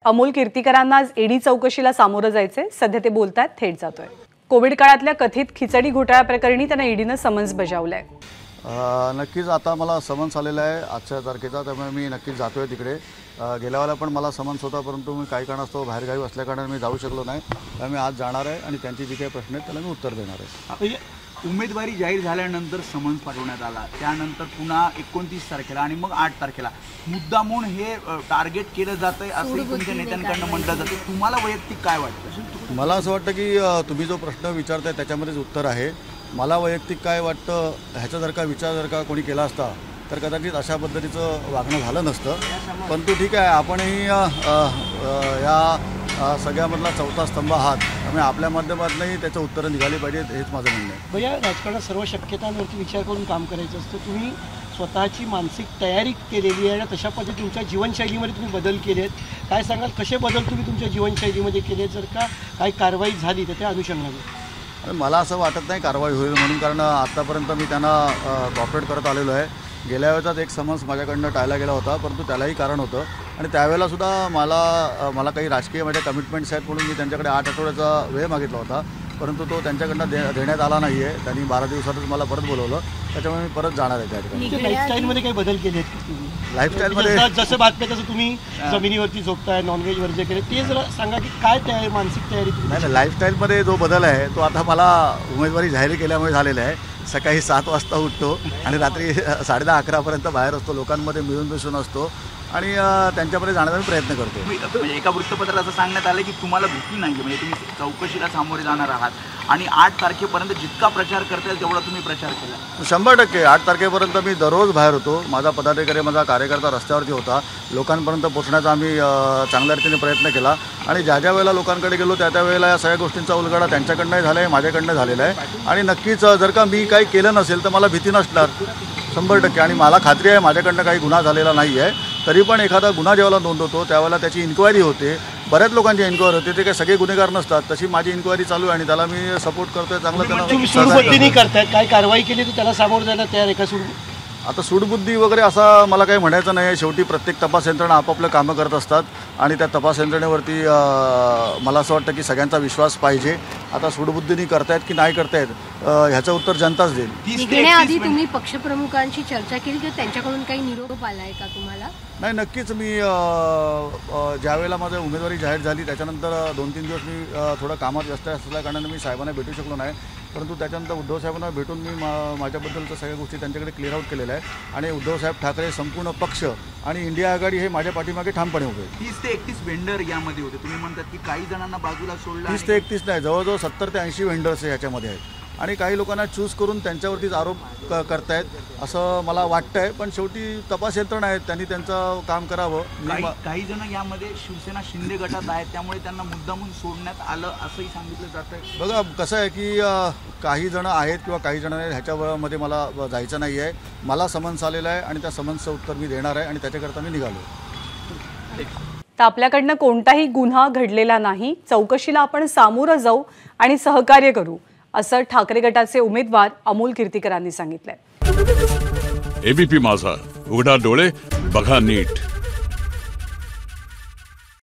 अमोल कीर्तीकरांना आज ईडी चौकशीला सामोरं जायचंय। सध्या ते बोलतात, थेट जातोय। कोविड काळातल्या कथित खिचडी घोटाळा प्रकरणी त्यांना ईडीनं समन्स बजावलंय। नक्कीच आता मला समन्स आलेला आहे आजच्या तारखेचा, त्यामुळे मी नक्कीच जातोय तिकडे। गेल्या वेळेला पण मला समन्स होता, परंतु मी काही कारणास्तव बाहेरगावी असल्याकारणाने मी जाऊ शकलो नाही। त्यामुळे मी आज जाणार आहे आणि त्यांची जी काही प्रश्न आहेत त्याला मी उत्तर देणार आहे। उमेदवारी जाहीर झाल्यानंतर समन्स पाठवण्यात आला, त्यानंतर पुन्हा 29 तारखेला आणि मग 8 तारखेला मुद्दामून हे टार्गेट केलं जातंय असं तुमच्या नेत्यांकडून म्हटलं जातं। तुम्हाला वैयक्तिक काय वाटतं? मला असं वाटतं की तुम्ही जो प्रश्न विचारताय त्याच्यामध्येच उत्तर आहे। मला वैयक्तिक काय वाटतं, ह्याचा जर का विचार जर का कोणी केला असता तर कदाचित अशा पद्धतीचं वागणं झालं नसतं। परंतु ठीक आहे, आपणही या सगळ्यामधला चौथा स्तंभ आहात, त्यामुळे आपल्या माध्यमातूनही त्याचं उत्तरं निघाली पाहिजेत, हेच माझं म्हणणं आहे। भैया, राजकारणात सर्व शक्यतांवरती विचार करून काम करायचं असतं। तुम्ही स्वतःची मानसिक तयारी केलेली आहे, तशा पद्धतीने तुमच्या जीवनशैलीमध्ये तुम्ही बदल केलेत। काय सांगाल, कसे बदल तुम्ही तुमच्या जीवनशैलीमध्ये केले? जर का काही कारवाई झाली तर त्या अनुषंगाने मला असं वाटत नाही कारवाई होईल म्हणून, कारण आत्तापर्यंत मी त्यांना कॉपरेट करत आलेलो आहे। गेल्या वेळेचाच एक समन्स माझ्याकडनं टाळला गेला होता, परंतु त्यालाही कारण होतं आणि त्यावेळेलासुद्धा मला काही राजकीय माझ्या कमिटमेंट्स आहेत म्हणून मी त्यांच्याकडे 8 आठवड्याचा वेळ मागितला होता, परंतु तो त्यांच्याकडनं देण्यात आला नाही आहे। त्यांनी 12 दिवसातच मला परत बोलवलं, त्याच्यामुळे मी परत जाणार आहे त्या ठिकाणी। लाईफस्टाईलमध्ये काही बदल केले आहेत की तुम्ही? लाईफस्टाईलमध्ये जसं बातम्या तसं तुम्ही जमिनीवरती झोपताय, नॉनव्हेज वर्ज केले, ते जरा सांगा की काय तयारी, मानसिक तयारी? नाही, लाईफस्टाईलमध्ये जो बदल आहे तो आता मला उमेदवारी जाहीर केल्यामुळे झालेला आहे। सकाळी 7 वाजता उठतो आणि रात्री 10:30-11पर्यंत बाहेर असतो, लोकांमध्ये मिळून मिसळून असतो आणि त्यांच्यामध्ये जाण्याचा प्रयत्न करतो। म्हणजे एका वृत्तपत्रात असं सांगण्यात आलं की तुम्हाला भीती नाही, म्हणजे तुम्ही चौकशीला सामोरे जाणार आहात आणि 8 तारखेपर्यंत जितका प्रचार करता येईल तेवढा तुम्ही प्रचार केला। 100% 8 तारखेपर्यंत मी दररोज बाहेर होतो। माझा पदाधिकारी, माझा कार्यकर्ता रस्त्यावरती होता। लोकांपर्यंत पोहोचण्याचा आम्ही चांगल्या रीतीने प्रयत्न केला आणि ज्या ज्या वेळेला लोकांकडे गेलो त्या वेळेला या सगळ्या गोष्टींचा उलगडा त्यांच्याकडनंही झाला आहे, माझ्याकडनं झालेला आहे आणि नक्कीच जर का मी काही केलं नसेल तर मला भीती नसणार 100%। आणि मला खात्री आहे माझ्याकडनं काही गुन्हा झालेला नाही आहे, तरी पण एखादा गुन्हा जेव्हा नोंदवतो त्यावेळेला त्याची इन्क्वायरी होते, बऱ्याच लोकांची इन्क्वायरी होते, ते काही सगळे गुन्हेगार नसतात। तशी माझी इन्क्वायरी चालू आहे आणि त्याला मी सपोर्ट करतोय चांगलं। तुम्ही सूडबुद्धीने करतायत, काय कारवाई केली तर त्याला सामोरं जायला तयार आहे का? आता सूडबुद्धी वगैरे असा मला काही म्हणायचं नाही आहे। शेवटी प्रत्येक तपास यंत्रणा आपापलं कामं करत असतात आणि त्या तपास यंत्रणेवरती मला असं वाटतं की सगळ्यांचा विश्वास पाहिजे। आता सूडबुद्धीने करतायत की नाही करतायत ह्याचं उत्तर जनताच देईल। निघण्याआधी तुम्ही पक्षप्रमुखांशी चर्चा केली तर त्यांच्याकडून काही निरोप आलाय का तुम्हाला? नाही, नक्कीच मी ज्यावेळेला माझी उमेदवारी जाहीर झाली त्याच्यानंतर 2-3 दिवस मी थोडं कामात व्यस्त असल्या कारणाने मी साहेबांना भेटू शकलो नाही, परंतु त्याच्यानंतर उद्धव साहेबांना भेटून मी माझ्याबद्दलच्या सगळ्या गोष्टी त्यांच्याकडे क्लिअर आउट केलेल्या आहे आणि उद्धवसाहेब ठाकरे, संपूर्ण पक्ष आणि इंडिया आघाडी हे माझ्या पाठीमागे ठामपणे उभे आहेत। 30 ते 31 व्हेंडर यामध्ये होते, तुम्ही म्हणतात की काही जणांना बाजूला सोडलं। 30 ते 31 नाही, जवळजवळ 70 ते 80 व्हेंडर्स ह्याच्यामध्ये आहेत आणि काही लोकांना चूज करून त्यांच्यावरतीच आरोप करतायत असं मला वाटतंय, पण शेवटी तपास यंत्रणा आहेत, त्यांनी त्यांचं काम करावं। काही जण यामध्ये शिवसेना शिंदे गटात आहेत, त्यामुळे त्यांना मुद्दामून सोडण्यात आलं असंही सांगितलं जातंय। बघा कसं आहे की काही जण आहेत किंवा काही जण आहेत ह्याच्यामध्ये मला जायचं नाही आहे। मला समन्स आलेलं आहे आणि त्या समन्सचं उत्तर मी देणार आहे आणि त्याच्याकरता मी निघालो। तर आपल्याकडनं कोणताही गुन्हा घडलेला नाही, चौकशीला आपण सामोरं जाऊ आणि सहकार्य करू, असं ठाकरे गटाचे उमेदवार अमोल कीर्तीकरांनी सांगितलंय। एबीपी माझा, उघडा डोळे बघा नीट।